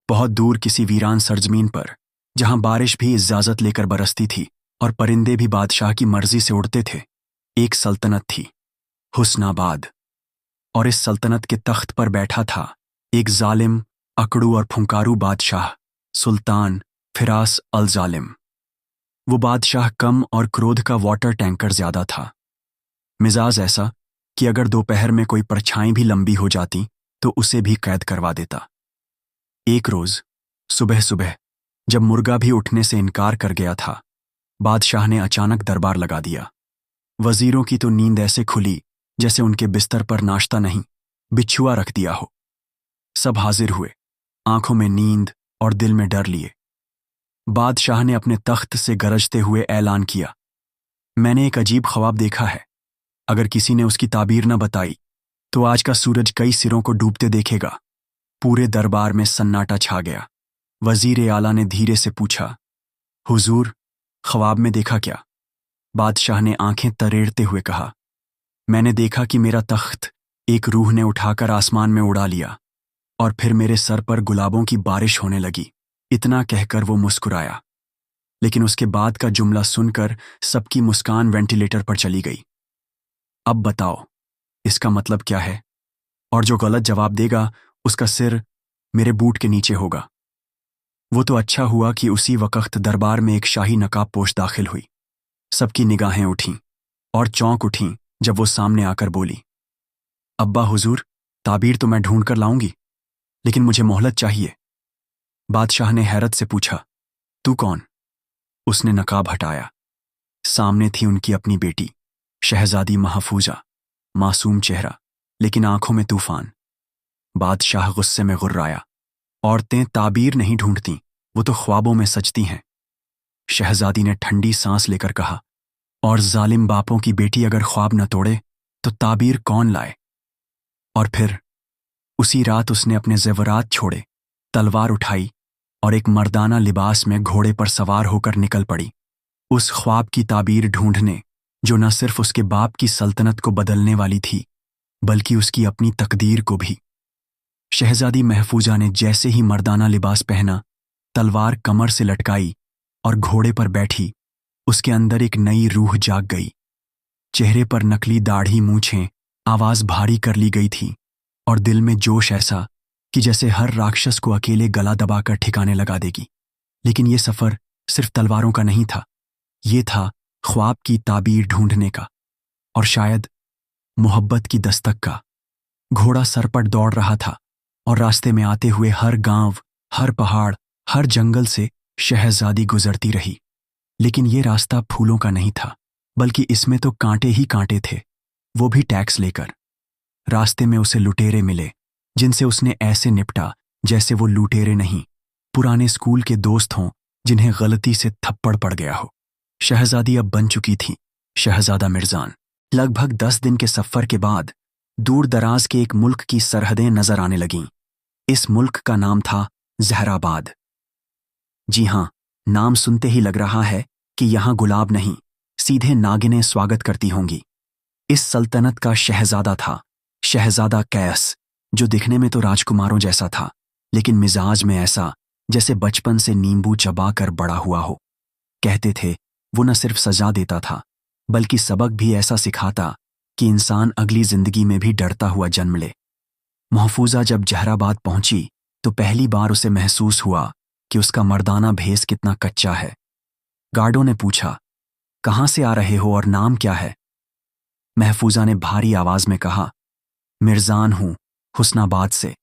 बहुत दूर किसी वीरान सरजमीन पर, जहां बारिश भी इजाजत लेकर बरसती थी और परिंदे भी बादशाह की मर्जी से उड़ते थे, एक सल्तनत थी, हुस्नाबाद। और इस सल्तनत के तख्त पर बैठा था एक जालिम, अकड़ू और फुंकारू बादशाह, सुल्तान फिरास अल जालिम। वो बादशाह कम और क्रोध का वाटर टैंकर ज्यादा था। मिजाज ऐसा कि अगर दोपहर में कोई परछाई भी लंबी हो जाती तो उसे भी कैद करवा देता। एक रोज सुबह सुबह जब मुर्गा भी उठने से इनकार कर गया था, बादशाह ने अचानक दरबार लगा दिया। वजीरों की तो नींद ऐसे खुली जैसे उनके बिस्तर पर नाश्ता नहीं, बिछुआ रख दिया हो। सब हाजिर हुए, आंखों में नींद और दिल में डर लिए। बादशाह ने अपने तख्त से गरजते हुए ऐलान किया, मैंने एक अजीब ख्वाब देखा है। अगर किसी ने उसकी ताबीर न बताई तो आज का सूरज कई सिरों को डूबते देखेगा। पूरे दरबार में सन्नाटा छा गया। वजीर आला ने धीरे से पूछा, हुजूर, ख्वाब में देखा क्या? बादशाह ने आंखें तरेड़ते हुए कहा, मैंने देखा कि मेरा तख्त एक रूह ने उठाकर आसमान में उड़ा लिया और फिर मेरे सर पर गुलाबों की बारिश होने लगी। इतना कहकर वो मुस्कुराया, लेकिन उसके बाद का जुमला सुनकर सबकी मुस्कान वेंटिलेटर पर चली गई। अब बताओ, इसका मतलब क्या है? और जो गलत जवाब देगा उसका सिर मेरे बूट के नीचे होगा। वो तो अच्छा हुआ कि उसी वक्त दरबार में एक शाही नकाब पोश दाखिल हुई। सबकी निगाहें उठीं और चौंक उठीं जब वो सामने आकर बोली, अब्बा हुजूर, ताबीर तो मैं ढूंढ कर लाऊंगी, लेकिन मुझे मोहलत चाहिए। बादशाह ने हैरत से पूछा, तू कौन? उसने नकाब हटाया। सामने थी उनकी अपनी बेटी, शहजादी महफूजा, मासूम चेहरा लेकिन आंखों में तूफान। बादशाह गुस्से में गुर्राया, औरतें ताबीर नहीं ढूंढती, वो तो ख्वाबों में सजती हैं। शहजादी ने ठंडी सांस लेकर कहा, और जालिम बापों की बेटी अगर ख्वाब न तोड़े तो ताबीर कौन लाए? और फिर उसी रात उसने अपने जेवरात छोड़े, तलवार उठाई और एक मर्दाना लिबास में घोड़े पर सवार होकर निकल पड़ी, उस ख्वाब की ताबीर ढूंढने जो न सिर्फ उसके बाप की सल्तनत को बदलने वाली थी बल्कि उसकी अपनी तकदीर को भी। शहजादी महफूजा ने जैसे ही मर्दाना लिबास पहना, तलवार कमर से लटकाई और घोड़े पर बैठी, उसके अंदर एक नई रूह जाग गई। चेहरे पर नकली दाढ़ी, मूंछें, आवाज भारी कर ली गई थी और दिल में जोश ऐसा कि जैसे हर राक्षस को अकेले गला दबाकर ठिकाने लगा देगी। लेकिन ये सफर सिर्फ तलवारों का नहीं था, ये था ख्वाब की ताबीर ढूंढने का और शायद मोहब्बत की दस्तक का। घोड़ा सर पर दौड़ रहा था और रास्ते में आते हुए हर गांव, हर पहाड़, हर जंगल से शहजादी गुजरती रही। लेकिन ये रास्ता फूलों का नहीं था, बल्कि इसमें तो कांटे ही कांटे थे, वो भी टैक्स लेकर। रास्ते में उसे लुटेरे मिले जिनसे उसने ऐसे निपटा जैसे वो लुटेरे नहीं, पुराने स्कूल के दोस्त हों जिन्हें गलती से थप्पड़ पड़ गया हो। शहजादी अब बन चुकी थी शहजादा मिर्जान। लगभग 10 दिन के सफर के बाद दूर दराज के एक मुल्क की सरहदें नजर आने लगीं। इस मुल्क का नाम था जहराबाद। जी हां, नाम सुनते ही लग रहा है कि यहां गुलाब नहीं, सीधे नागिनें स्वागत करती होंगी। इस सल्तनत का शहजादा था शहजादा कैस, जो दिखने में तो राजकुमारों जैसा था, लेकिन मिजाज में ऐसा जैसे बचपन से नींबू चबा कर बड़ा हुआ हो। कहते थे वो न सिर्फ सजा देता था बल्कि सबक भी ऐसा सिखाता कि इंसान अगली जिंदगी में भी डरता हुआ जन्म ले। महफूजा जब जहराबाद पहुंची तो पहली बार उसे महसूस हुआ कि उसका मर्दाना भेस कितना कच्चा है। गार्डों ने पूछा, कहां से आ रहे हो और नाम क्या है? महफूजा ने भारी आवाज में कहा, मिर्जान हूं, हुस्नाबाद से।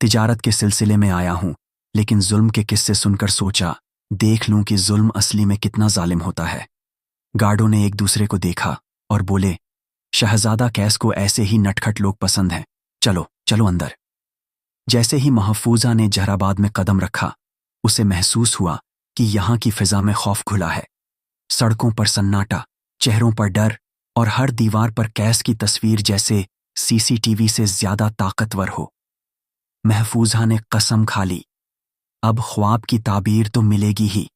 तिजारत के सिलसिले में आया हूं, लेकिन जुल्म के किस्से सुनकर सोचा देख लूं कि जुल्म असली में कितना जालिम होता है। गार्डों ने एक दूसरे को देखा और बोले, शहजादा कैस को ऐसे ही नटखट लोग पसंद हैं, चलो चलो अंदर। जैसे ही महफूजा ने जहराबाद में कदम रखा, उसे महसूस हुआ कि यहाँ की फिजा में खौफ घुला है। सड़कों पर सन्नाटा, चेहरों पर डर और हर दीवार पर कैस की तस्वीर जैसे सीसीटीवी से ज्यादा ताकतवर हो। महफूजा ने कसम खा ली, अब ख्वाब की ताबीर तो मिलेगी ही,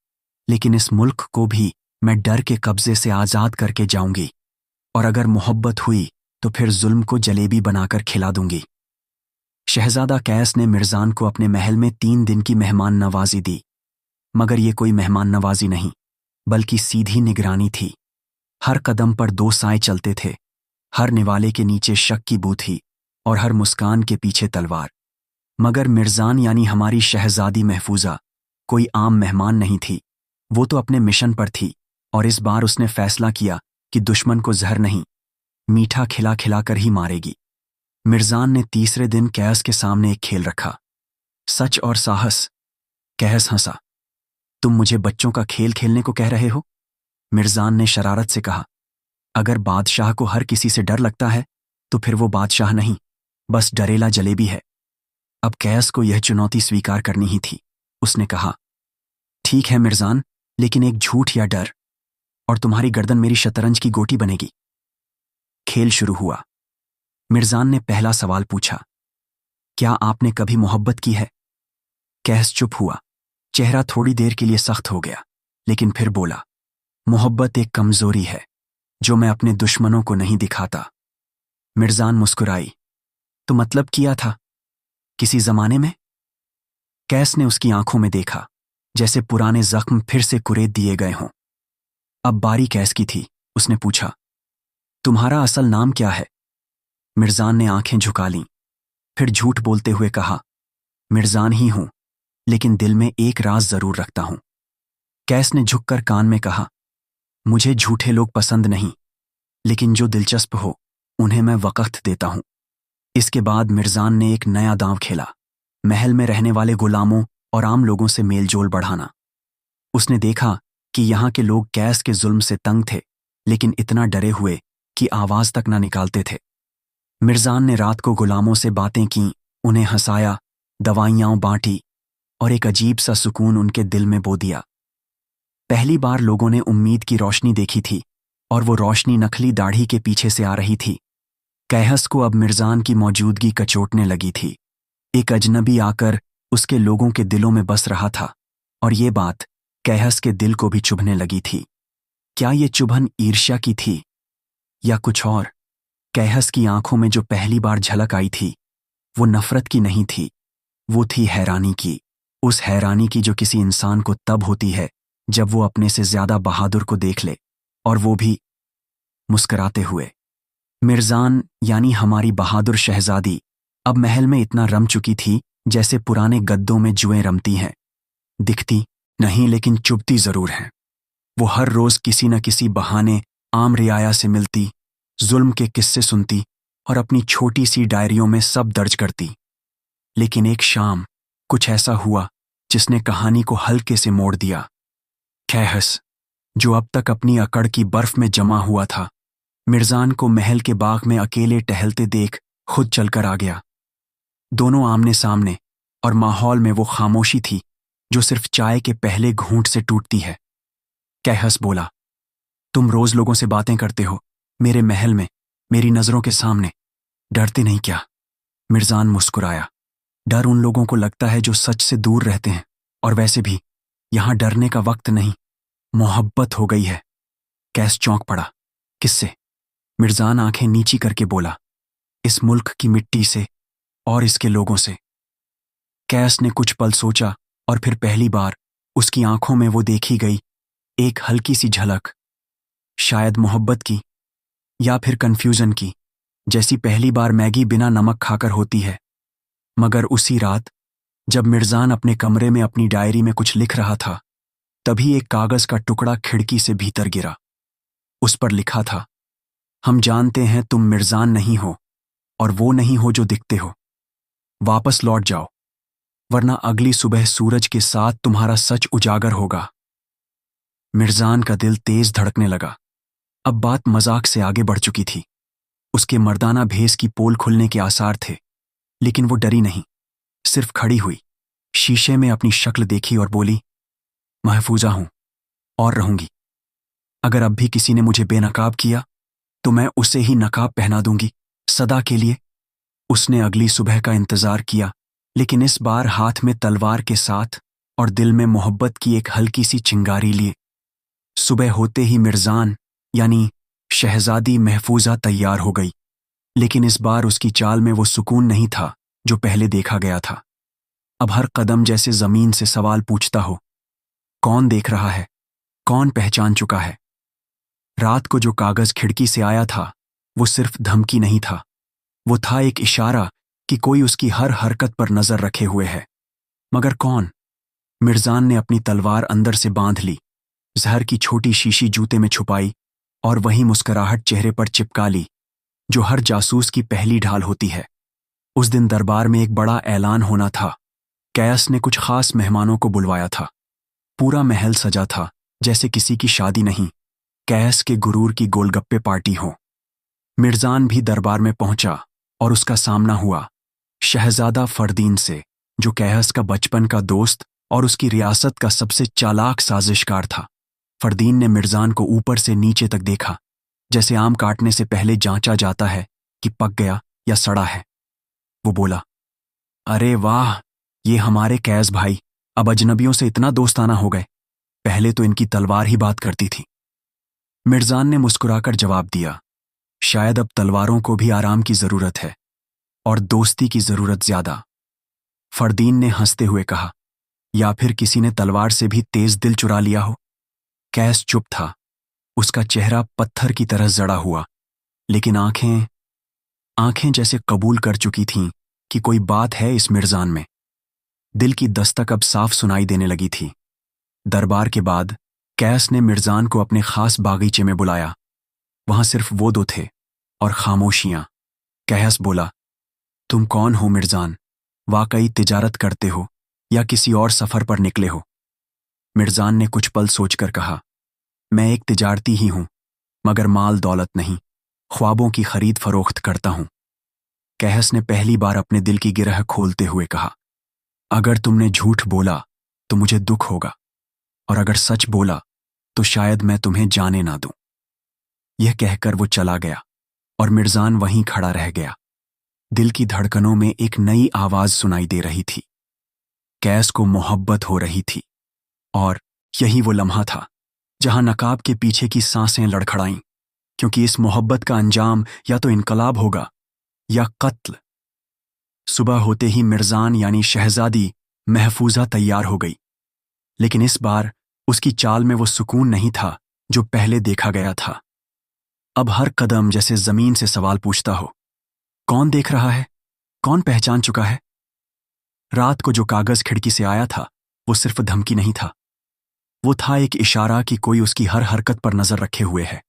लेकिन इस मुल्क को भी मैं डर के कब्जे से आजाद करके जाऊंगी, और अगर मोहब्बत हुई तो फिर जुल्म को जलेबी बनाकर खिला दूंगी। शहजादा कैस ने मिर्जान को अपने महल में 3 दिन की मेहमान नवाजी दी, मगर ये कोई मेहमान नवाजी नहीं बल्कि सीधी निगरानी थी। हर कदम पर 2 साए चलते थे, हर निवाले के नीचे शक की बू थी और हर मुस्कान के पीछे तलवार। मगर मिर्जान यानी हमारी शहजादी महफूजा कोई आम मेहमान नहीं थी, वो तो अपने मिशन पर थी और इस बार उसने फैसला किया कि दुश्मन को जहर नहीं, मीठा खिला खिला कर ही मारेगी। मिर्जान ने तीसरे दिन कैस के सामने एक खेल रखा, सच और साहस। कैस हंसा। तुम मुझे बच्चों का खेल खेलने को कह रहे हो? मिर्जान ने शरारत से कहा। अगर बादशाह को हर किसी से डर लगता है तो फिर वो बादशाह नहीं, बस डरेला जलेबी है। अब कैस को यह चुनौती स्वीकार करनी ही थी। उसने कहा, ठीक है मिर्जान, लेकिन एक झूठ या डर और तुम्हारी गर्दन मेरी शतरंज की गोटी बनेगी। खेल शुरू हुआ। मिर्जान ने पहला सवाल पूछा, क्या आपने कभी मोहब्बत की है? कैस चुप हुआ। चेहरा थोड़ी देर के लिए सख्त हो गया, लेकिन फिर बोला, मोहब्बत एक कमजोरी है जो मैं अपने दुश्मनों को नहीं दिखाता। मिर्जान मुस्कुराई। तो मतलब किया था किसी जमाने में? कैस ने उसकी आंखों में देखा, जैसे पुराने जख्म फिर से कुरेद दिए गए हों। अब बारी कैस की थी। उसने पूछा, तुम्हारा असल नाम क्या है? मिर्जान ने आंखें झुका लीं, फिर झूठ बोलते हुए कहा, मिर्जान ही हूं, लेकिन दिल में एक राज जरूर रखता हूं। कैस ने झुककर कान में कहा, मुझे झूठे लोग पसंद नहीं, लेकिन जो दिलचस्प हो उन्हें मैं वक़्त देता हूं। इसके बाद मिर्जान ने एक नया दांव खेला, महल में रहने वाले गुलामों और आम लोगों से मेलजोल बढ़ाना। उसने देखा कि यहाँ के लोग कैस के जुल्म से तंग थे, लेकिन इतना डरे हुए कि आवाज तक ना निकालते थे। मिर्जान ने रात को गुलामों से बातें की, उन्हें हंसाया, दवाइयाँ बांटी और एक अजीब सा सुकून उनके दिल में बो दिया। पहली बार लोगों ने उम्मीद की रोशनी देखी थी, और वो रोशनी नकली दाढ़ी के पीछे से आ रही थी। कैहस को अब मिर्जान की मौजूदगी कचोटने लगी थी। एक अजनबी आकर उसके लोगों के दिलों में बस रहा था, और ये बात कैहस के दिल को भी चुभने लगी थी। क्या ये चुभन ईर्ष्या की थी या कुछ और? कैहस की आंखों में जो पहली बार झलक आई थी वो नफरत की नहीं थी, वो थी हैरानी की। उस हैरानी की जो किसी इंसान को तब होती है जब वो अपने से ज्यादा बहादुर को देख ले, और वो भी मुस्कुराते हुए। मिर्जान यानी हमारी बहादुर शहजादी अब महल में इतना रम चुकी थी जैसे पुराने गद्दों में जुएं रमती हैं। दिखती नहीं, लेकिन चुभती जरूर हैं। वो हर रोज किसी न किसी बहाने आम रियाया से मिलती, जुल्म के किस्से सुनती और अपनी छोटी सी डायरियों में सब दर्ज करती। लेकिन एक शाम कुछ ऐसा हुआ जिसने कहानी को हल्के से मोड़ दिया। कैहस, जो अब तक अपनी अकड़ की बर्फ में जमा हुआ था, मिर्जान को महल के बाग में अकेले टहलते देख खुद चलकर आ गया। दोनों आमने सामने, और माहौल में वो खामोशी थी जो सिर्फ चाय के पहले घूंट से टूटती है। कैहस बोला, तुम रोज लोगों से बातें करते हो, मेरे महल में, मेरी नजरों के सामने, डरते नहीं क्या? मिर्जान मुस्कुराया। डर उन लोगों को लगता है जो सच से दूर रहते हैं, और वैसे भी यहां डरने का वक्त नहीं, मोहब्बत हो गई है। कैस चौंक पड़ा। किससे? मिर्जान आंखें नीची करके बोला, इस मुल्क की मिट्टी से और इसके लोगों से। कैस ने कुछ पल सोचा और फिर पहली बार उसकी आंखों में वो देखी गई एक हल्की सी झलक, शायद मोहब्बत की या फिर कन्फ्यूजन की, जैसी पहली बार मैगी बिना नमक खाकर होती है। मगर उसी रात जब मिर्जान अपने कमरे में अपनी डायरी में कुछ लिख रहा था, तभी एक कागज का टुकड़ा खिड़की से भीतर गिरा। उस पर लिखा था, हम जानते हैं तुम मिर्जान नहीं हो और वो नहीं हो जो दिखते हो। वापस लौट जाओ, वरना अगली सुबह सूरज के साथ तुम्हारा सच उजागर होगा। मिर्जान का दिल तेज धड़कने लगा। अब बात मजाक से आगे बढ़ चुकी थी। उसके मर्दाना भेस की पोल खुलने के आसार थे, लेकिन वो डरी नहीं, सिर्फ खड़ी हुई, शीशे में अपनी शक्ल देखी और बोली, महफूजा हूं और रहूंगी। अगर अब भी किसी ने मुझे बेनकाब किया तो मैं उसे ही नकाब पहना दूंगी, सदा के लिए। उसने अगली सुबह का इंतजार किया, लेकिन इस बार हाथ में तलवार के साथ और दिल में मोहब्बत की एक हल्की सी चिंगारी लिए। सुबह होते ही मिर्जान यानी शहजादी महफूजा तैयार हो गई, लेकिन इस बार उसकी चाल में वो सुकून नहीं था जो पहले देखा गया था। अब हर कदम जैसे जमीन से सवाल पूछता हो, कौन देख रहा है, कौन पहचान चुका है। रात को जो कागज खिड़की से आया था वो सिर्फ धमकी नहीं था, वो था एक इशारा कि कोई उसकी हर हरकत पर नजर रखे हुए है। मगर कौन? मिर्जान ने अपनी तलवार अंदर से बांध ली, जहर की छोटी शीशी जूते में छुपाई और वही मुस्कुराहट चेहरे पर चिपका ली जो हर जासूस की पहली ढाल होती है। उस दिन दरबार में एक बड़ा ऐलान होना था। कैस ने कुछ खास मेहमानों को बुलवाया था। पूरा महल सजा था जैसे किसी की शादी नहीं, कैस के गुरूर की गोलगप्पे पार्टी हो। मिर्जान भी दरबार में पहुंचा और उसका सामना हुआ शहजादा फरदीन से, जो कैस का बचपन का दोस्त और उसकी रियासत का सबसे चालाक साजिशकार था। फरदीन ने मिर्जान को ऊपर से नीचे तक देखा, जैसे आम काटने से पहले जांचा जाता है कि पक गया या सड़ा है। वो बोला, अरे वाह, ये हमारे कैस भाई अब अजनबियों से इतना दोस्ताना हो गए, पहले तो इनकी तलवार ही बात करती थी। मिर्जान ने मुस्कुराकर जवाब दिया, शायद अब तलवारों को भी आराम की जरूरत है और दोस्ती की जरूरत ज्यादा। फरदीन ने हंसते हुए कहा, या फिर किसी ने तलवार से भी तेज दिल चुरा लिया हो। कैस चुप था, उसका चेहरा पत्थर की तरह जड़ा हुआ, लेकिन आंखें जैसे कबूल कर चुकी थीं कि कोई बात है इस मिर्जान में। दिल की दस्तक अब साफ सुनाई देने लगी थी। दरबार के बाद कैस ने मिर्जान को अपने खास बागीचे में बुलाया। वहां सिर्फ वो दो थे और खामोशियां। कैस बोला, तुम कौन हो मिर्जान? वाकई तिजारत करते हो या किसी और सफर पर निकले हो? मिर्जान ने कुछ पल सोचकर कहा, मैं एक तिजारती ही हूं, मगर माल दौलत नहीं, ख्वाबों की खरीद फरोख्त करता हूं। कैस ने पहली बार अपने दिल की गिरह खोलते हुए कहा, अगर तुमने झूठ बोला तो मुझे दुख होगा, और अगर सच बोला तो शायद मैं तुम्हें जाने ना दूं। यह कहकर वो चला गया और मिर्जान वहीं खड़ा रह गया। दिल की धड़कनों में एक नई आवाज सुनाई दे रही थी। कैस को मोहब्बत हो रही थी, और यही वो लम्हा था जहां नकाब के पीछे की सांसें लड़खड़ाईं, क्योंकि इस मोहब्बत का अंजाम या तो इनकलाब होगा या कत्ल। सुबह होते ही मिर्जान यानी शहजादी महफूजा तैयार हो गई, लेकिन इस बार उसकी चाल में वो सुकून नहीं था जो पहले देखा गया था। अब हर कदम जैसे जमीन से सवाल पूछता हो, कौन देख रहा है, कौन पहचान चुका है। रात को जो कागज खिड़की से आया था वो सिर्फ धमकी नहीं था, वो था एक इशारा कि कोई उसकी हर हरकत पर नजर रखे हुए है।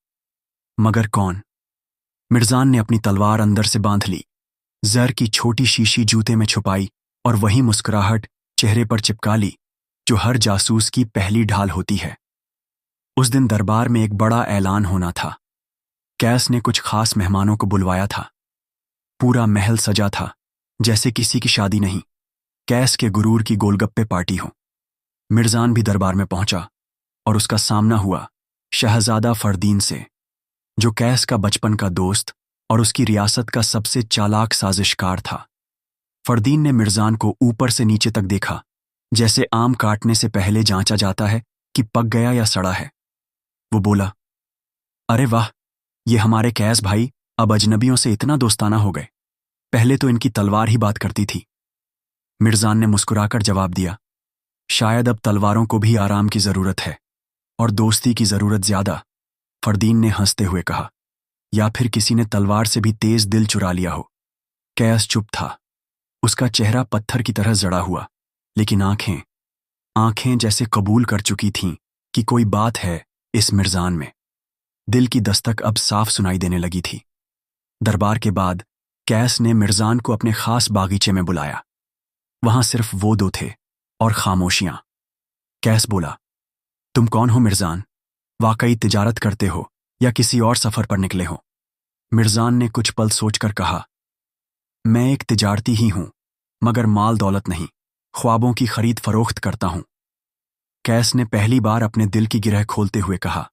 मगर कौन? मिर्जान ने अपनी तलवार अंदर से बांध ली, जर की छोटी शीशी जूते में छुपाई और वही मुस्कुराहट चेहरे पर चिपका ली जो हर जासूस की पहली ढाल होती है। उस दिन दरबार में एक बड़ा ऐलान होना था। कैस ने कुछ खास मेहमानों को बुलवाया था। पूरा महल सजा था जैसे किसी की शादी नहीं, कैस के गुरूर की गोलगप्पे पार्टी हो। मिर्जान भी दरबार में पहुंचा और उसका सामना हुआ शहजादा फरदीन से, जो कैस का बचपन का दोस्त और उसकी रियासत का सबसे चालाक साजिशकार था। फरदीन ने मिर्जान को ऊपर से नीचे तक देखा, जैसे आम काटने से पहले जांचा जाता है कि पक गया या सड़ा है। वो बोला, अरे वाह, ये हमारे कैस भाई अब अजनबियों से इतना दोस्ताना हो गए, पहले तो इनकी तलवार ही बात करती थी। मिर्जान ने मुस्कुराकर जवाब दिया, शायद अब तलवारों को भी आराम की जरूरत है और दोस्ती की जरूरत ज्यादा। फरदीन ने हंसते हुए कहा, या फिर किसी ने तलवार से भी तेज दिल चुरा लिया हो। कैस चुप था, उसका चेहरा पत्थर की तरह जड़ा हुआ, लेकिन आंखें जैसे कबूल कर चुकी थीं कि कोई बात है इस मिर्जान में। दिल की दस्तक अब साफ सुनाई देने लगी थी। दरबार के बाद कैस ने मिर्जान को अपने खास बागीचे में बुलाया। वहां सिर्फ वो दो थे और खामोशियां। कैस बोला, तुम कौन हो मिर्जान? वाकई तिजारत करते हो या किसी और सफर पर निकले हो? मिर्जान ने कुछ पल सोचकर कहा, मैं एक तिजारती ही हूं, मगर माल दौलत नहीं, ख्वाबों की खरीद फरोख्त करता हूं। कैस ने पहली बार अपने दिल की गिरह खोलते हुए कहा,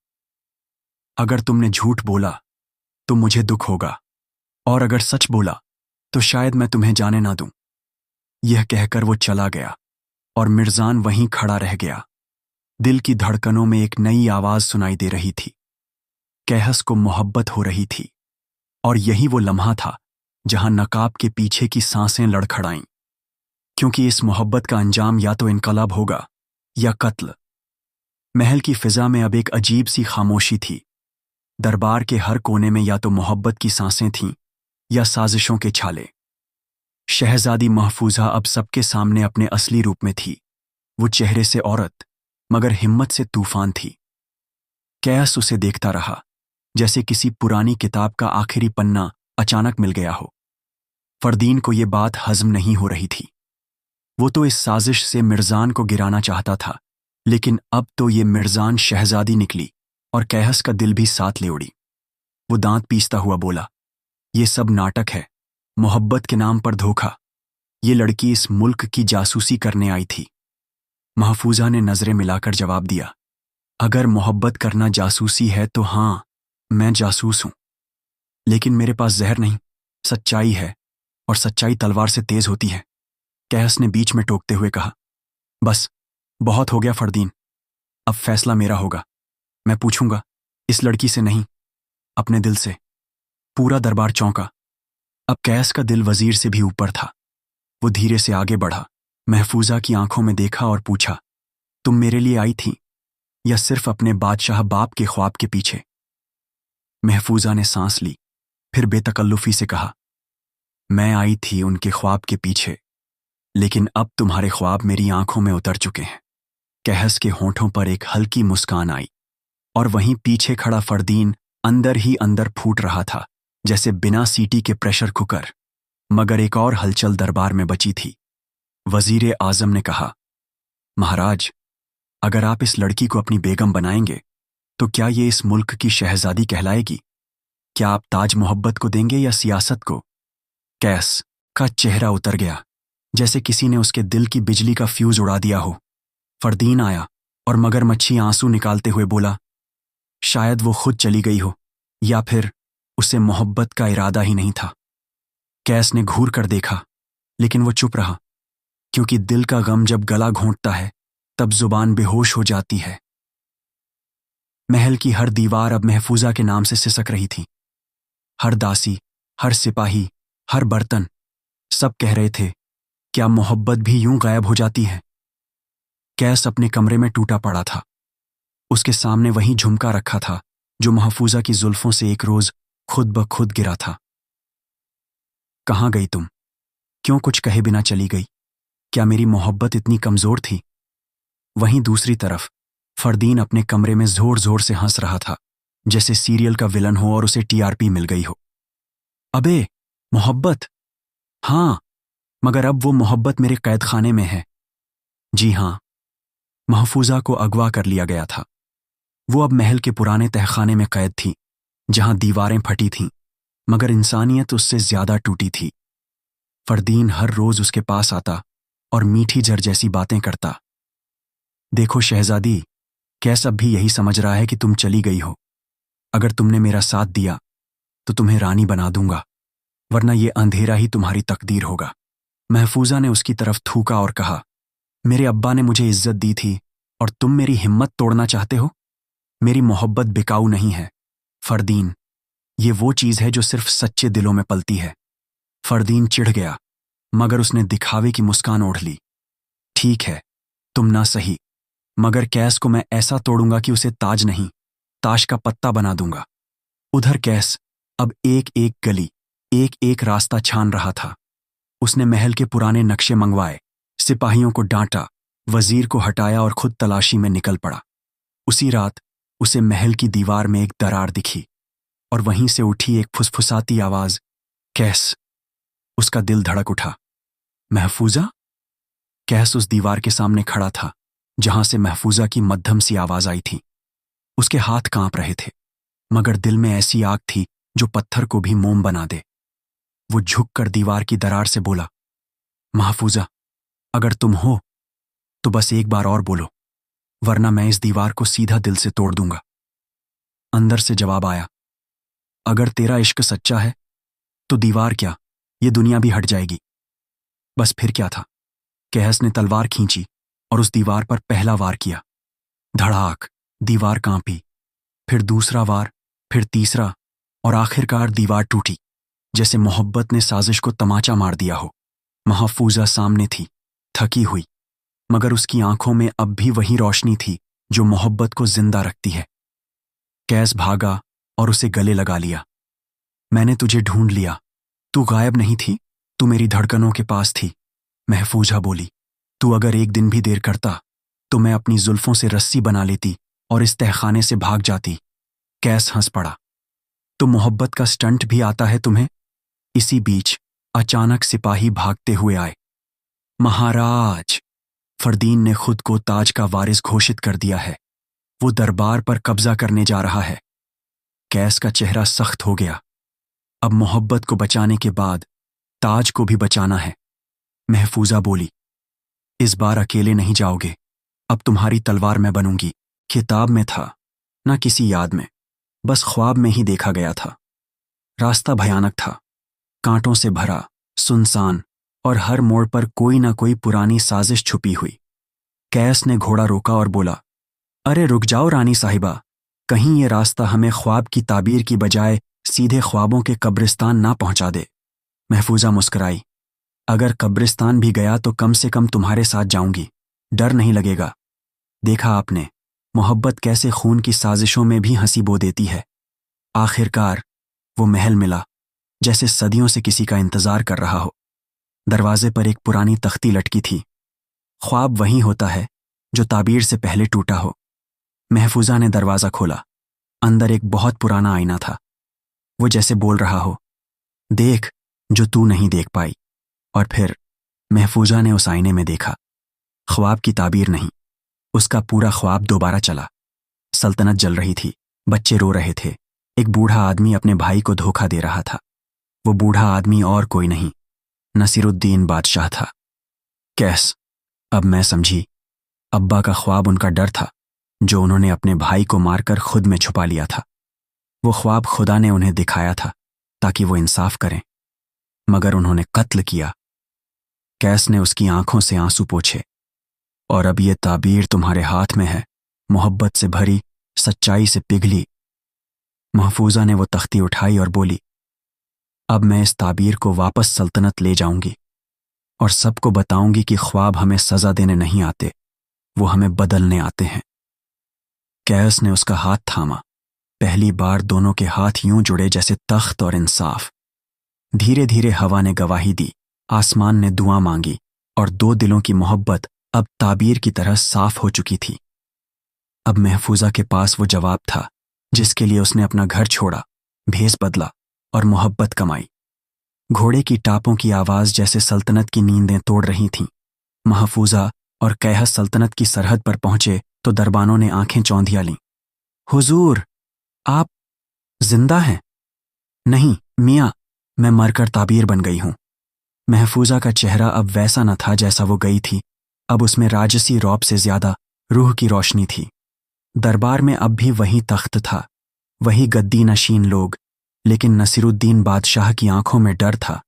अगर तुमने झूठ बोला तो मुझे दुख होगा, और अगर सच बोला तो शायद मैं तुम्हें जाने ना दूं। यह कहकर वो चला गया और मिर्जान वहीं खड़ा रह गया। दिल की धड़कनों में एक नई आवाज सुनाई दे रही थी। कैस को मोहब्बत हो रही थी, और यही वो लम्हा था जहां नकाब के पीछे की सांसें लड़खड़ाईं, क्योंकि इस मोहब्बत का अंजाम या तो इनकलाब होगा या कत्ल। महल की फिजा में अब एक अजीब सी खामोशी थी। दरबार के हर कोने में या तो मोहब्बत की सांसें थीं या साजिशों के छाले। शहजादी महफूजा अब सबके सामने अपने असली रूप में थी। वो चेहरे से औरत मगर हिम्मत से तूफान थी। कैस उसे देखता रहा जैसे किसी पुरानी किताब का आखिरी पन्ना अचानक मिल गया हो। फरदीन को ये बात हजम नहीं हो रही थी। वो तो इस साजिश से मिर्जान को गिराना चाहता था, लेकिन अब तो ये मिर्जान शहजादी निकली और कैहस का दिल भी साथ ले उड़ी। वो दांत पीसता हुआ बोला, ये सब नाटक है, मोहब्बत के नाम पर धोखा। ये लड़की इस मुल्क की जासूसी करने आई थी। महफूजा ने नजरें मिलाकर जवाब दिया, अगर मोहब्बत करना जासूसी है तो हाँ, मैं जासूस हूं, लेकिन मेरे पास जहर नहीं, सच्चाई है, और सच्चाई तलवार से तेज होती है। कैहस ने बीच में टोकते हुए कहा, बस बहुत हो गया फरदीन, अब फैसला मेरा होगा। मैं पूछूंगा, इस लड़की से नहीं, अपने दिल से। पूरा दरबार चौंका। अब कैस का दिल वजीर से भी ऊपर था। वो धीरे से आगे बढ़ा, महफूजा की आंखों में देखा और पूछा, तुम मेरे लिए आई थी या सिर्फ अपने बादशाह बाप के ख्वाब के पीछे? महफूजा ने सांस ली, फिर बेतकल्लुफी से कहा, मैं आई थी उनके ख्वाब के पीछे, लेकिन अब तुम्हारे ख्वाब मेरी आंखों में उतर चुके हैं। कैहस के होंठों पर एक हल्की मुस्कान आई, और वहीं पीछे खड़ा फरदीन अंदर ही अंदर फूट रहा था, जैसे बिना सीटी के प्रेशर कुकर। मगर एक और हलचल दरबार में बची थी। वजीर आजम ने कहा, महाराज, अगर आप इस लड़की को अपनी बेगम बनाएंगे तो क्या ये इस मुल्क की शहजादी कहलाएगी? क्या आप ताज मोहब्बत को देंगे या सियासत को? कैस का चेहरा उतर गया, जैसे किसी ने उसके दिल की बिजली का फ्यूज उड़ा दिया हो। फरदीन आया और मगरमच्छी आंसू निकालते हुए बोला, शायद वो खुद चली गई हो, या फिर उसे मोहब्बत का इरादा ही नहीं था। कैस ने घूर कर देखा, लेकिन वो चुप रहा, क्योंकि दिल का गम जब गला घोंटता है तब जुबान बेहोश हो जाती है। महल की हर दीवार अब महफूजा के नाम से सिसक रही थी। हर दासी, हर सिपाही, हर बर्तन, सब कह रहे थे, क्या मोहब्बत भी यूं गायब हो जाती है? कैस अपने कमरे में टूटा पड़ा था। उसके सामने वही झुमका रखा था जो महफूजा की जुल्फों से एक रोज खुद ब खुद गिरा था। कहाँ गई तुम? क्यों कुछ कहे बिना चली गई? क्या मेरी मोहब्बत इतनी कमजोर थी? वहीं दूसरी तरफ फरदीन अपने कमरे में जोर जोर से हंस रहा था, जैसे सीरियल का विलन हो और उसे टीआरपी मिल गई हो। अबे, मोहब्बत? हाँ, मगर अब वो मोहब्बत मेरे कैद खाने में है। जी हाँ, महफूजा को अगवा कर लिया गया था। वो अब महल के पुराने तहखाने में कैद थी, जहां दीवारें फटी थीं, मगर इंसानियत उससे ज्यादा टूटी थी। फरदीन हर रोज उसके पास आता और मीठी जर जैसी बातें करता। देखो शहजादी, कैस अब भी यही समझ रहा है कि तुम चली गई हो। अगर तुमने मेरा साथ दिया तो तुम्हें रानी बना दूंगा, वरना ये अंधेरा ही तुम्हारी तकदीर होगा। महफूजा ने उसकी तरफ थूका और कहा, मेरे अब्बा ने मुझे इज्जत दी थी और तुम मेरी हिम्मत तोड़ना चाहते हो? मेरी मोहब्बत बिकाऊ नहीं है फरदीन, ये वो चीज है जो सिर्फ सच्चे दिलों में पलती है। फरदीन चिढ़ गया, मगर उसने दिखावे की मुस्कान ओढ़ ली। ठीक है, तुम ना सही, मगर कैस को मैं ऐसा तोड़ूंगा कि उसे ताज नहीं, ताश का पत्ता बना दूंगा। उधर कैस अब एक एक गली, एक एक रास्ता छान रहा था। उसने महल के पुराने नक्शे मंगवाए, सिपाहियों को डांटा, वजीर को हटाया और खुद तलाशी में निकल पड़ा। उसी रात उसे महल की दीवार में एक दरार दिखी और वहीं से उठी एक फुसफुसाती आवाज, कैस। उसका दिल धड़क उठा। महफूजा? कैस उस दीवार के सामने खड़ा था जहां से महफूजा की मध्यम सी आवाज आई थी। उसके हाथ कांप रहे थे, मगर दिल में ऐसी आग थी जो पत्थर को भी मोम बना दे। वो झुककर दीवार की दरार से बोला, महफूजा, अगर तुम हो तो बस एक बार और बोलो, वरना मैं इस दीवार को सीधा दिल से तोड़ दूंगा। अंदर से जवाब आया, अगर तेरा इश्क सच्चा है तो दीवार क्या, ये दुनिया भी हट जाएगी। बस फिर क्या था? कैहस ने तलवार खींची और उस दीवार पर पहला वार किया। धड़ाक, दीवार कांपी, फिर दूसरा वार, फिर तीसरा, और आखिरकार दीवार टूटी। जैसे मोहब्बत ने साजिश को तमाचा मार दिया हो। महफूजा सामने थी, थकी हुई, मगर उसकी आंखों में अब भी वही रोशनी थी जो मोहब्बत को जिंदा रखती है। कैस भागा और उसे गले लगा लिया। मैंने तुझे ढूंढ लिया, तू गायब नहीं थी, तू मेरी धड़कनों के पास थी। महफूजा बोली, तू अगर एक दिन भी देर करता तो मैं अपनी जुल्फों से रस्सी बना लेती और इस तहखाने से भाग जाती। कैस हंस पड़ा, तो मोहब्बत का स्टंट भी आता है तुम्हें? इसी बीच अचानक सिपाही भागते हुए आए। महाराज, फरदीन ने खुद को ताज का वारिस घोषित कर दिया है, वो दरबार पर कब्जा करने जा रहा है। कैस का चेहरा सख्त हो गया। अब मोहब्बत को बचाने के बाद ताज को भी बचाना है। महफूजा बोली, इस बार अकेले नहीं जाओगे, अब तुम्हारी तलवार मैं बनूंगी। किताब में था, ना किसी याद में, बस ख्वाब में ही देखा गया था। रास्ता भयानक था, कांटों से भरा, सुनसान, और हर मोड़ पर कोई ना कोई पुरानी साजिश छुपी हुई। कैस ने घोड़ा रोका और बोला, अरे रुक जाओ रानी साहिबा, कहीं ये रास्ता हमें ख्वाब की ताबीर की बजाय सीधे ख्वाबों के कब्रिस्तान ना पहुंचा दे। महफूजा मुस्कुराई, अगर कब्रिस्तान भी गया तो कम से कम तुम्हारे साथ जाऊंगी, डर नहीं लगेगा। देखा आपने, मोहब्बत कैसे खून की साजिशों में भी हंसी बो देती है। आखिरकार वो महल मिला, जैसे सदियों से किसी का इंतजार कर रहा हो। दरवाजे पर एक पुरानी तख्ती लटकी थी। ख्वाब वही होता है जो ताबीर से पहले टूटा हो। महफूजा ने दरवाज़ा खोला। अंदर एक बहुत पुराना आईना था। वो जैसे बोल रहा हो, देख जो तू नहीं देख पाई। और फिर महफूजा ने उस आईने में देखा। ख्वाब की ताबीर नहीं, उसका पूरा ख्वाब दोबारा चला। सल्तनत जल रही थी, बच्चे रो रहे थे, एक बूढ़ा आदमी अपने भाई को धोखा दे रहा था। वो बूढ़ा आदमी और कोई नहीं, नसीरुद्दीन बादशाह था। कैस, अब मैं समझी, अब्बा का ख्वाब उनका डर था, जो उन्होंने अपने भाई को मारकर खुद में छुपा लिया था। वो ख्वाब खुदा ने उन्हें दिखाया था ताकि वो इंसाफ करें, मगर उन्होंने कत्ल किया। कैस ने उसकी आंखों से आंसू पोंछे। और अब ये ताबीर तुम्हारे हाथ में है, मोहब्बत से भरी, सच्चाई से पिघली। महफूजा ने वो तख्ती उठाई और बोली, अब मैं इस ताबीर को वापस सल्तनत ले जाऊंगी और सबको बताऊंगी कि ख्वाब हमें सजा देने नहीं आते, वो हमें बदलने आते हैं। कैस ने उसका हाथ थामा। पहली बार दोनों के हाथ यूं जुड़े जैसे तख्त और इंसाफ। धीरे धीरे हवा ने गवाही दी, आसमान ने दुआ मांगी, और दो दिलों की मोहब्बत अब ताबीर की तरह साफ हो चुकी थी। अब महफूजा के पास वो जवाब था जिसके लिए उसने अपना घर छोड़ा, भेस बदला और मोहब्बत कमाई। घोड़े की टापों की आवाज जैसे सल्तनत की नींदें तोड़ रही थीं। महफूजा और कैहस सल्तनत की सरहद पर पहुंचे तो दरबानों ने आंखें चौंधिया लीं। हुजूर, आप जिंदा हैं? नहीं मियाँ, मैं मरकर ताबीर बन गई हूं। महफूजा का चेहरा अब वैसा न था जैसा वो गई थी। अब उसमें राजसी रौब से ज्यादा रूह की रोशनी थी। दरबार में अब भी वही तख्त था, वही गद्दी नशीन लोग, लेकिन नसीरुद्दीन बादशाह की आंखों में डर था,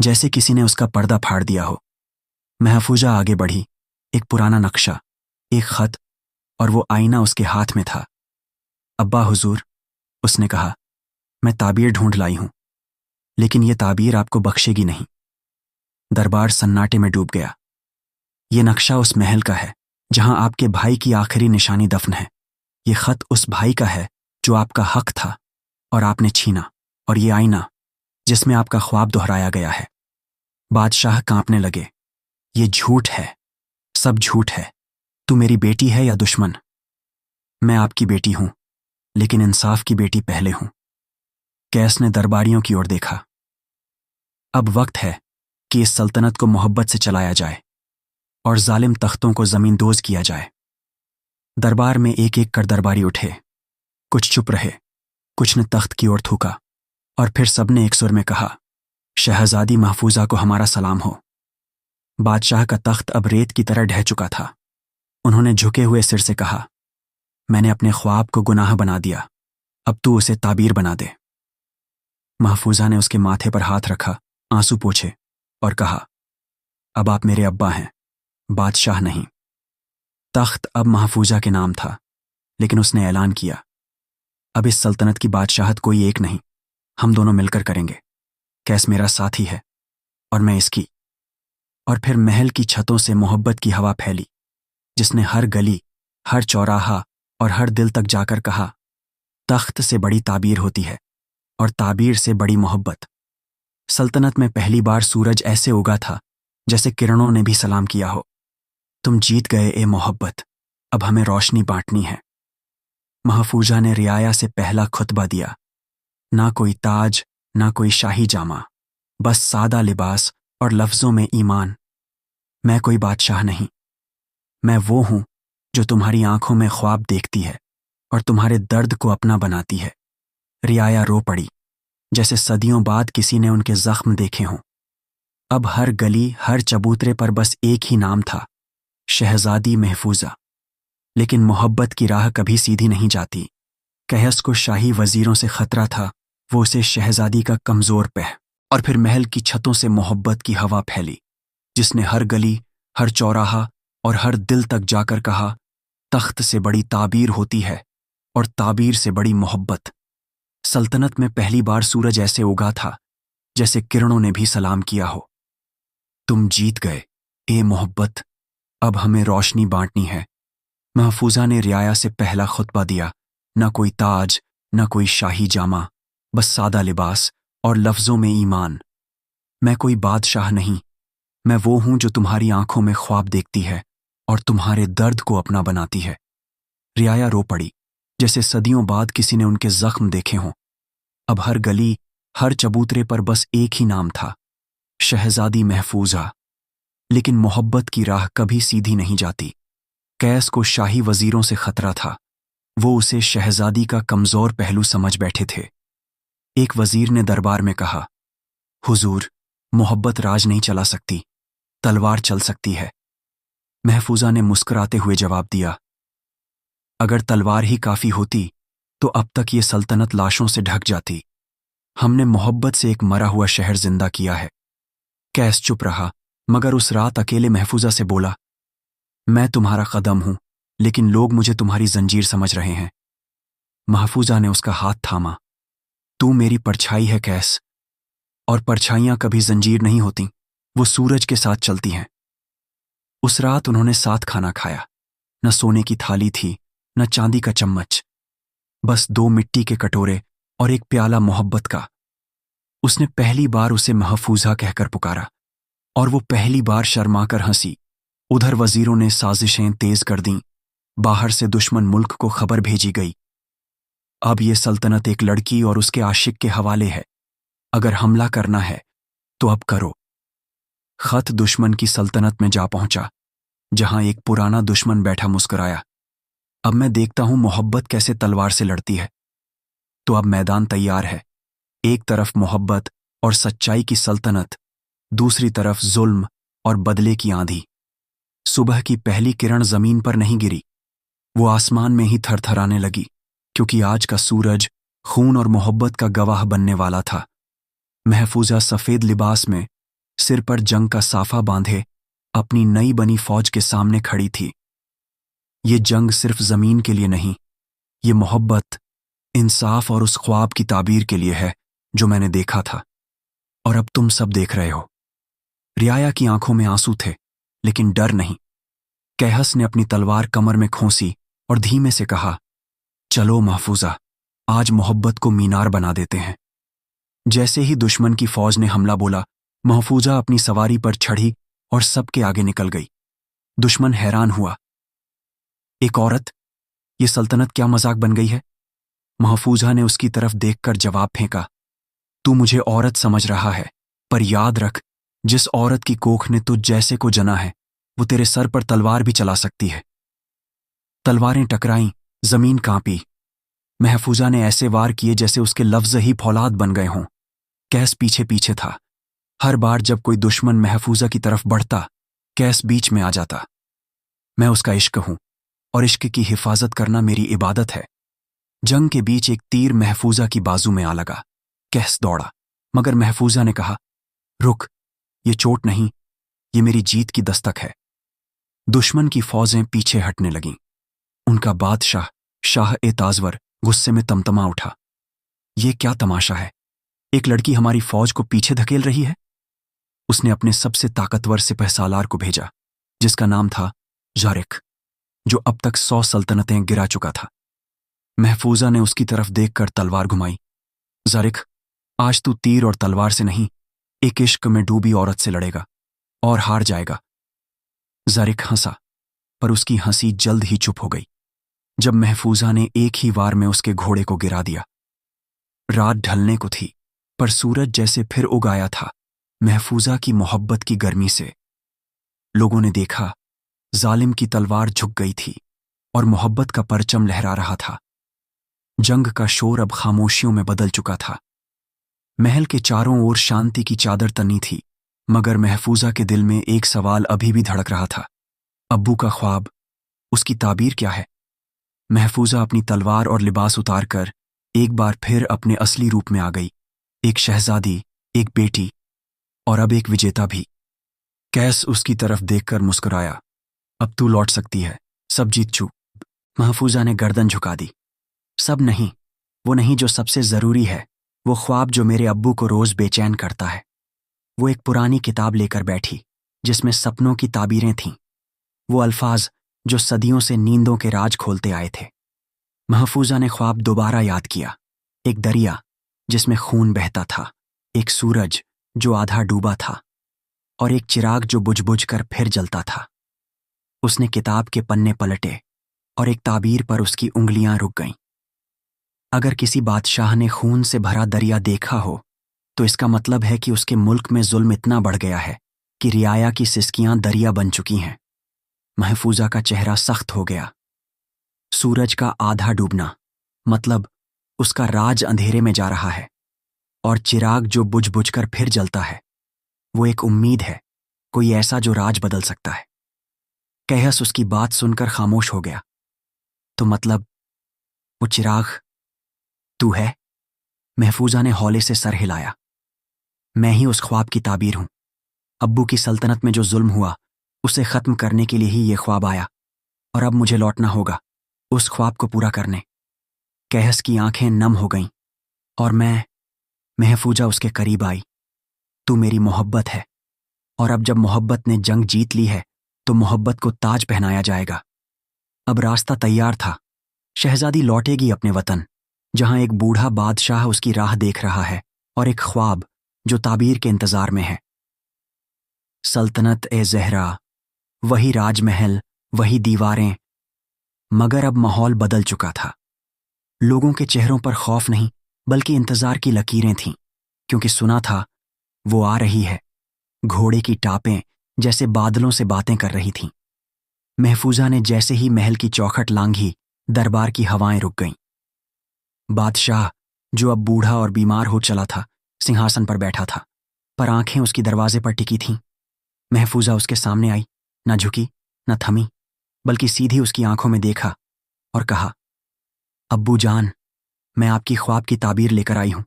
जैसे किसी ने उसका पर्दा फाड़ दिया हो। महफूजा आगे बढ़ी। एक पुराना नक्शा, एक खत, और वो आईना उसके हाथ में था। अब्बा हुजूर, उसने कहा, मैं ताबीर ढूंढ लाई हूं, लेकिन ये ताबीर आपको बख्शेगी नहीं। दरबार सन्नाटे में डूब गया। ये नक्शा उस महल का है जहां आपके भाई की आखिरी निशानी दफन है। ये खत उस भाई का है जो आपका हक था और आपने छीना, और ये आईना जिसमें आपका ख्वाब दोहराया गया है। बादशाह कांपने लगे। ये झूठ है, सब झूठ है। तू मेरी बेटी है या दुश्मन? मैं आपकी बेटी हूं, लेकिन इंसाफ की बेटी पहले हूं। कैस ने दरबारियों की ओर देखा। अब वक्त है कि इस सल्तनत को मोहब्बत से चलाया जाए और जालिम तख्तों को जमींदोज किया जाए। दरबार में एक एक कर दरबारी उठे। कुछ चुप रहे, कुछ ने तख्त की ओर थूका, और फिर सबने एक सुर में कहा, शहजादी महफूजा को हमारा सलाम हो। बादशाह का तख्त अब रेत की तरह ढह चुका था। उन्होंने झुके हुए सिर से कहा, मैंने अपने ख्वाब को गुनाह बना दिया, अब तू उसे ताबीर बना दे। महफूजा ने उसके माथे पर हाथ रखा, आंसू पोंछे, और कहा, अब आप मेरे अब्बा हैं, बादशाह नहीं। तख्त अब महफूजा के नाम था, लेकिन उसने ऐलान किया, अब इस सल्तनत की बादशाहत कोई एक नहीं, हम दोनों मिलकर करेंगे। कैस मेरा साथी है और मैं इसकी। और फिर महल की छतों से मोहब्बत की हवा फैली, जिसने हर गली, हर चौराहा और हर दिल तक जाकर कहा, तख्त से बड़ी ताबीर होती है और ताबीर से बड़ी मोहब्बत। सल्तनत में पहली बार सूरज ऐसे उगा था जैसे किरणों ने भी सलाम किया हो। तुम जीत गए ए मोहब्बत, अब हमें रोशनी बांटनी है। महफूजा ने रियाया से पहला खुतबा दिया। ना कोई ताज, ना कोई शाही जामा, बस सादा लिबास और लफ्जों में ईमान। मैं कोई बादशाह नहीं, मैं वो हूं जो तुम्हारी आंखों में ख्वाब देखती है और तुम्हारे दर्द को अपना बनाती है। रियाया रो पड़ी, जैसे सदियों बाद किसी ने उनके जख्म देखे हों। अब हर गली, हर चबूतरे पर बस एक ही नाम था, शहजादी महफूजा। लेकिन मोहब्बत की राह कभी सीधी नहीं जाती। कहस को शाही वजीरों से खतरा था, वो उसे शहजादी का कमजोर पैर। और फिर महल की छतों से मोहब्बत की हवा फैली, जिसने हर गली, हर चौराहा और हर दिल तक जाकर कहा, तख्त से बड़ी ताबीर होती है और ताबीर से बड़ी मोहब्बत। सल्तनत में पहली बार सूरज ऐसे उगा था जैसे किरणों ने भी सलाम किया हो। तुम जीत गए ए मोहब्बत, अब हमें रोशनी बांटनी है। महफूजा ने रियाया से पहला खुतबा दिया। न कोई ताज, न कोई शाही जामा, बस सादा लिबास और लफ्जों में ईमान। मैं कोई बादशाह नहीं, मैं वो हूं जो तुम्हारी आंखों में ख्वाब देखती है और तुम्हारे दर्द को अपना बनाती है। रियाया रो पड़ी, जैसे सदियों बाद किसी ने उनके जख्म देखे हों। अब हर गली, हर चबूतरे पर बस एक ही नाम था, शहजादी महफूजा। लेकिन मोहब्बत की राह कभी सीधी नहीं जाती। कैस को शाही वजीरों से खतरा था, वो उसे शहजादी का कमजोर पहलू समझ बैठे थे। एक वजीर ने दरबार में कहा, हुजूर, मोहब्बत राज नहीं चला सकती, तलवार चल सकती है। महफूजा ने मुस्कुराते हुए जवाब दिया, अगर तलवार ही काफी होती तो अब तक ये सल्तनत लाशों से ढक जाती। हमने मोहब्बत से एक मरा हुआ शहर जिंदा किया है। कैस चुप रहा, मगर उस रात अकेले महफूजा से बोला, मैं तुम्हारा कदम हूं, लेकिन लोग मुझे तुम्हारी जंजीर समझ रहे हैं। महफूजा ने उसका हाथ थामा। तू मेरी परछाई है कैस, और परछाइयां कभी जंजीर नहीं होती, वो सूरज के साथ चलती हैं। उस रात उन्होंने साथ खाना खाया। न सोने की थाली थी, न चांदी का चम्मच, बस 2 मिट्टी के कटोरे और एक प्याला मोहब्बत का। उसने पहली बार उसे महफूजा कहकर पुकारा और वो पहली बार शर्माकर हंसी। उधर वजीरों ने साजिशें तेज कर दीं, बाहर से दुश्मन मुल्क को खबर भेजी गई। अब ये सल्तनत एक लड़की और उसके आशिक के हवाले है। अगर हमला करना है तो अब करो। खत दुश्मन की सल्तनत में जा पहुंचा, जहां एक पुराना दुश्मन बैठा मुस्कुराया। अब मैं देखता हूं मोहब्बत कैसे तलवार से लड़ती है। तो अब मैदान तैयार है। एक तरफ मोहब्बत और सच्चाई की सल्तनत, दूसरी तरफ जुल्म और बदले की आंधी। सुबह की पहली किरण जमीन पर नहीं गिरी, वो आसमान में ही थरथराने लगी, क्योंकि आज का सूरज खून और मोहब्बत का गवाह बनने वाला था। महफूजा सफेद लिबास में, सिर पर जंग का साफा बांधे, अपनी नई बनी फौज के सामने खड़ी थी। ये जंग सिर्फ जमीन के लिए नहीं, ये मोहब्बत, इंसाफ और उस ख्वाब की ताबीर के लिए है जो मैंने देखा था और अब तुम सब देख रहे हो। रियाया की आंखों में आंसू थे, लेकिन डर नहीं। कहस ने अपनी तलवार कमर में खोंसी और धीमे से कहा, चलो महफूजा, आज मोहब्बत को मीनार बना देते हैं। जैसे ही दुश्मन की फौज ने हमला बोला, महफूजा अपनी सवारी पर चढ़ी और सबके आगे निकल गई। दुश्मन हैरान हुआ। एक औरत, ये सल्तनत क्या मजाक बन गई है? महफूजा ने उसकी तरफ देखकर जवाब फेंका, तू मुझे औरत समझ रहा है, पर याद रख, जिस औरत की कोख ने तुझ जैसे को जना है, वो तेरे सर पर तलवार भी चला सकती है। तलवारें टकराईं, जमीन कांपी। महफूजा ने ऐसे वार किए जैसे उसके लफ्ज ही फौलाद बन गए हों। कैस पीछे पीछे था। हर बार जब कोई दुश्मन महफूजा की तरफ बढ़ता, कैस बीच में आ जाता। मैं उसका इश्क हूं और इश्क की हिफाजत करना मेरी इबादत है। जंग के बीच एक तीर महफूजा की बाजू में आ लगा। कैस दौड़ा, मगर महफूजा ने कहा, रुक, ये चोट नहीं, ये मेरी जीत की दस्तक है। दुश्मन की फौजें पीछे हटने लगीं। उनका बादशाह शाह ए ताजवर गुस्से में तमतमा उठा। ये क्या तमाशा है? ایک لڑکی ہماری فوج کو پیچھے دھکیل رہی ہے۔ اس نے اپنے سب سے طاقتور سپہ سالار کو بھیجا، جس کا نام تھا زارق، جو اب تک 100 سلطنتیں گرا چکا تھا۔ محفوظہ نے اس کی طرف دیکھ کر تلوار گھمائی۔ زارق، آج تو تیر اور تلوار سے نہیں، ایک عشق میں ڈوبی عورت سے لڑے گا اور ہار جائے گا۔ زارق ہنسا، پر اس کی ہنسی جلد ہی چپ ہو گئی جب محفوظہ نے ایک ہی وار میں اس کے گھوڑے کو گرا دیا۔ رات ڈھلنے کو تھی، پر سورج جیسے پھر اگایا تھا، محفوظہ کی محبت کی گرمی سے۔ لوگوں نے دیکھا ظالم کی تلوار جھک گئی تھی اور محبت کا پرچم لہرا رہا تھا۔ جنگ کا شور اب خاموشیوں میں بدل چکا تھا۔ محل کے چاروں اور شانتی کی چادر تنی تھی، مگر محفوظہ کے دل میں ایک سوال ابھی بھی دھڑک رہا تھا۔ ابو کا خواب، اس کی تعبیر کیا ہے؟ محفوظہ اپنی تلوار اور لباس اتار کر ایک بار پھر اپنے اصلی روپ میں آ گئی، ایک شہزادی، ایک بیٹی، اور اب ایک وجیتا بھی۔ کیس اس کی طرف دیکھ کر مسکرایا۔ اب تو لوٹ سکتی ہے، سب جیت چو۔ محفوظہ نے گردن جھکا دی۔ سب نہیں، وہ نہیں جو سب سے ضروری ہے، وہ خواب جو میرے ابو کو روز بے چین کرتا ہے۔ وہ ایک پرانی کتاب لے کر بیٹھی جس میں سپنوں کی تعبیریں تھیں، وہ الفاظ جو صدیوں سے نیندوں کے راج کھولتے آئے تھے۔ محفوظہ نے خواب دوبارہ یاد کیا، ایک دریا جس میں خون بہتا تھا، ایک سورج جو آدھا ڈوبا تھا، اور ایک چراغ جو بجھ بجھ کر پھر جلتا تھا۔ اس نے کتاب کے پنے پلٹے اور ایک تعبیر پر اس کی انگلیاں رک گئیں۔ اگر کسی بادشاہ نے خون سے بھرا دریا دیکھا ہو تو اس کا مطلب ہے کہ اس کے ملک میں ظلم اتنا بڑھ گیا ہے کہ رعایا کی سسکیاں دریا بن چکی ہیں۔ محفوظہ کا چہرہ سخت ہو گیا۔ سورج کا آدھا ڈوبنا مطلب اس کا راج اندھیرے میں جا رہا ہے، اور چراغ جو بجھ بجھ کر پھر جلتا ہے وہ ایک امید ہے، کوئی ایسا جو راج بدل سکتا ہے۔ کیہس اس کی بات سن کر خاموش ہو گیا۔ تو مطلب وہ چراغ تو ہے؟ محفوظہ نے ہولے سے سر ہلایا۔ میں ہی اس خواب کی تعبیر ہوں۔ ابو کی سلطنت میں جو ظلم ہوا اسے ختم کرنے کے لیے ہی یہ خواب آیا، اور اب مجھے لوٹنا ہوگا اس خواب کو پورا کرنے۔ کیہس کی آنکھیں نم ہو گئیں، اور محفوظہ اس کے قریب آئی۔ تو میری محبت ہے، اور اب جب محبت نے جنگ جیت لی ہے تو محبت کو تاج پہنایا جائے گا۔ اب راستہ تیار تھا، شہزادی لوٹے گی اپنے وطن، جہاں ایک بوڑھا بادشاہ اس کی راہ دیکھ رہا ہے، اور ایک خواب جو تعبیر کے انتظار میں ہے۔ سلطنت اے زہرا، وہی راج محل، وہی دیواریں، مگر اب ماحول بدل چکا تھا۔ لوگوں کے چہروں پر خوف نہیں بلکہ انتظار کی لکیریں تھیں، کیونکہ سنا تھا وہ آ رہی ہے۔ گھوڑے کی ٹاپیں جیسے بادلوں سے باتیں کر رہی تھیں۔ محفوظہ نے جیسے ہی محل کی چوکھٹ لانگھی، دربار کی ہوائیں رک گئیں۔ بادشاہ، جو اب بوڑھا اور بیمار ہو چلا تھا، سنہاسن پر بیٹھا تھا، پر آنکھیں اس کی دروازے پر ٹکی تھیں۔ محفوظہ اس کے سامنے آئی، نہ جھکی نہ تھمی، بلکہ سیدھی اس کی آنکھوں میں دیکھا اور کہا، ابو جان، میں آپ کی خواب کی تعبیر لے کر آئی ہوں۔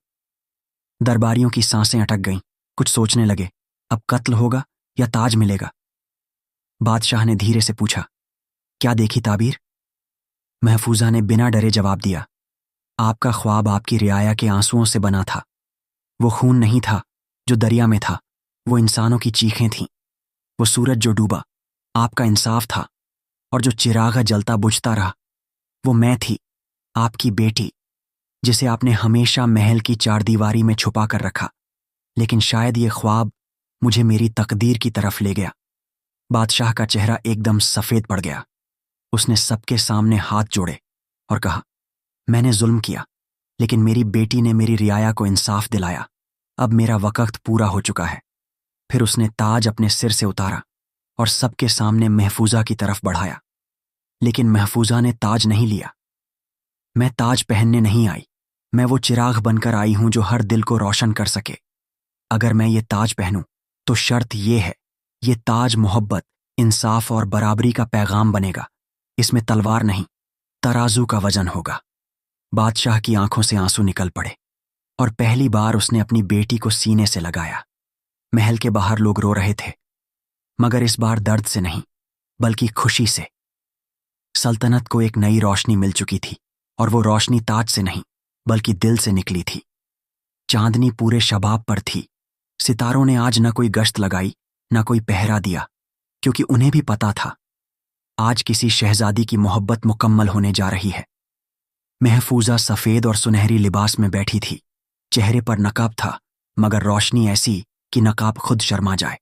درباریوں کی سانسیں اٹک گئیں، کچھ سوچنے لگے، اب قتل ہوگا یا تاج ملے گا؟ بادشاہ نے دھیرے سے پوچھا، کیا دیکھی تعبیر؟ محفوظہ نے بنا ڈرے جواب دیا، آپ کا خواب آپ کی رعایا کے آنسوؤں سے بنا تھا۔ وہ خون نہیں تھا جو دریا میں تھا، وہ انسانوں کی چیخیں تھیں۔ وہ سورج جو ڈوبا آپ کا انصاف تھا، اور جو چراغ جلتا بجھتا رہا وہ میں تھی، آپ کی بیٹی، جسے آپ نے ہمیشہ محل کی چار دیواری میں چھپا کر رکھا، لیکن شاید یہ خواب مجھے میری تقدیر کی طرف لے گیا۔ بادشاہ کا چہرہ ایک دم سفید پڑ گیا۔ اس نے سب کے سامنے ہاتھ جوڑے اور کہا، میں نے ظلم کیا، لیکن میری بیٹی نے میری رعایا کو انصاف دلایا۔ اب میرا وقت پورا ہو چکا ہے۔ پھر اس نے تاج اپنے سر سے اتارا اور سب کے سامنے محفوظہ کی طرف بڑھایا، لیکن محفوظہ نے تاج نہیں لیا۔ میں تاج پہننے نہیں آئی، میں وہ چراغ بن کر آئی ہوں جو ہر دل کو روشن کر سکے۔ اگر میں یہ تاج پہنوں تو شرط یہ ہے، یہ تاج محبت، انصاف اور برابری کا پیغام بنے گا۔ اس میں تلوار نہیں، ترازو کا وزن ہوگا۔ بادشاہ کی آنکھوں سے آنسو نکل پڑے، اور پہلی بار اس نے اپنی بیٹی کو سینے سے لگایا۔ محل کے باہر لوگ رو رہے تھے، مگر اس بار درد سے نہیں بلکہ خوشی سے۔ سلطنت کو ایک نئی روشنی مل چکی تھی، اور وہ روشنی تاج سے نہیں بلکہ دل سے نکلی تھی۔ चांदनी पूरे शबाब पर थी। सितारों ने आज न कोई गश्त लगाई न कोई पहरा दिया, क्योंकि उन्हें भी पता था आज किसी शहजादी की मोहब्बत मुकम्मल होने जा रही है। महफूजा सफ़ेद और सुनहरी लिबास में बैठी थी। चेहरे पर नकाब था, मगर रोशनी ऐसी कि नकाब खुद शर्मा जाए।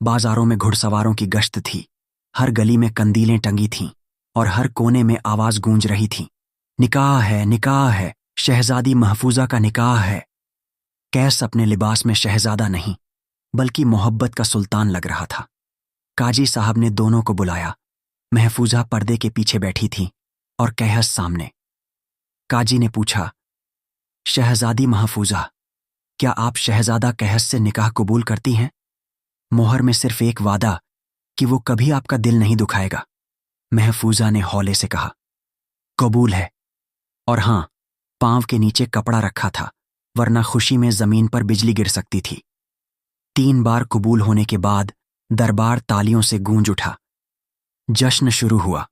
बाजारों में घुड़सवारों की गश्त थी। हर गली में कंदीलें टंगी थीं और हर कोने में आवाज़ गूंज रही थी, निकाह है, शहजादी महफूजा का निकाह है। कैस अपने लिबास में शहजादा नहीं बल्कि मोहब्बत का सुल्तान लग रहा था। काजी साहब ने दोनों को बुलाया। महफूजा पर्दे के पीछे बैठी थी और कैहस सामने। काजी ने पूछा, शहजादी महफूजा, क्या आप शहजादा कैहस से निकाह कबूल करती हैं? मोहर में सिर्फ एक वादा कि वो कभी आपका दिल नहीं दुखाएगा। महफूजा ने हौले से कहा, कबूल है। और हां, पांव के नीचे कपड़ा रखा था, वरना खुशी में जमीन पर बिजली गिर सकती थी। 3 बार कबूल होने के बाद दरबार तालियों से गूंज उठा। जश्न शुरू हुआ।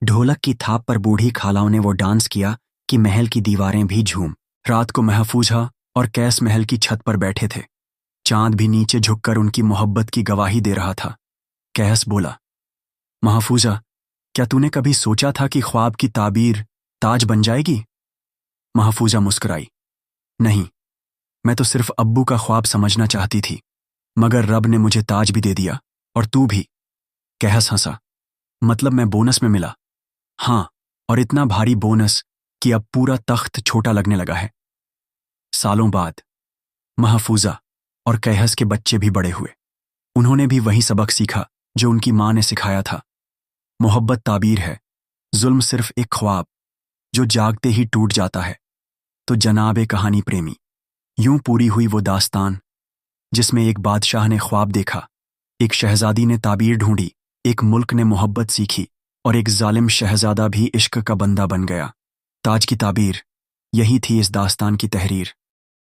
ढोलक की थाप पर बूढ़ी खालाओं ने वो डांस किया कि महल की दीवारें भी झूम। रात को महफूजा और कैस महल की छत पर बैठे थे। चांद भी नीचे झुककर उनकी मोहब्बत की गवाही दे रहा था। कैस बोला, महफूजा, क्या तूने कभी सोचा था कि ख्वाब की ताबीर ताज बन जाएगी? महफूजा मुस्कुराई, नहीं, मैं तो सिर्फ अब्बू का ख्वाब समझना चाहती थी, मगर रब ने मुझे ताज भी दे दिया, और तू भी। कैस हंसा, मतलब मैं बोनस में मिला? हाँ, और इतना भारी बोनस कि अब पूरा तख्त छोटा लगने लगा है। सालों बाद महफूजा और कैहस के बच्चे भी बड़े हुए। उन्होंने भी वही सबक सीखा जो उनकी माँ ने सिखाया था। मोहब्बत ताबीर है, जुल्म सिर्फ एक ख्वाब जो जागते ही टूट जाता है। तो जनाब कहानी प्रेमी, यूं पूरी हुई वो दास्तान जिसमें एक बादशाह ने ख्वाब देखा, एक शहजादी ने ताबीर ढूंढी, एक मुल्क ने मोहब्बत सीखी और एक जालिम शहजादा भी इश्क का बंदा बन गया। ताज की ताबीर, यही थी इस दास्तान की तहरीर।